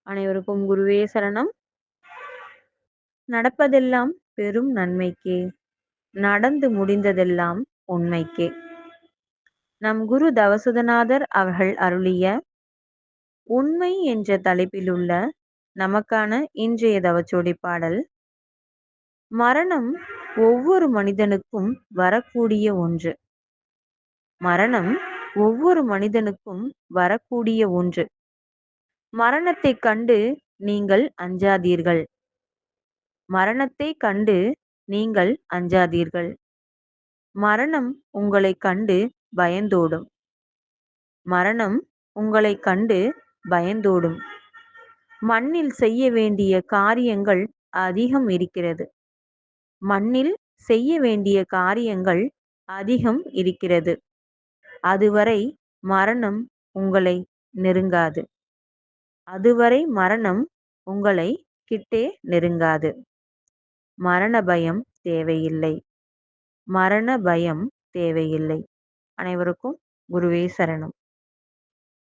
அனைவருக்கும் குருவே சரணம். நடப்பதெல்லாம் பெரும் நன்மைக்கே, நடந்து முடிந்ததெல்லாம் உண்மைக்கே. நம் குரு தவசுதநாதர் அவர்கள் அருளிய உண்மை என்ற தலைப்பிலுள்ள நமக்கான இன்றைய தவச்சோடி பாடல். மரணம் ஒவ்வொரு மனிதனுக்கும் வரக்கூடிய ஒன்று. மரணம் ஒவ்வொரு மனிதனுக்கும் வரக்கூடிய ஒன்று. மரணத்தைக் கண்டு நீங்கள் அஞ்சாதீர்கள். மரணத்தைக் கண்டு நீங்கள் அஞ்சாதீர்கள். மரணம் உங்களைக் கண்டு பயந்தோடும். மரணம் உங்களைக் கண்டு பயந்தோடும். மண்ணில் செய்ய வேண்டிய காரியங்கள் அதிகம் இருக்கிறது. மண்ணில் செய்ய வேண்டிய காரியங்கள் அதிகம் இருக்கிறது. அதுவரை மரணம் உங்களை நெருங்காது. அதுவரை மரணம் உங்களை கிட்டே நெருங்காது. மரண பயம் தேவையில்லை. மரண பயம் தேவையில்லை. அனைவருக்கும் குருவே சரணம்.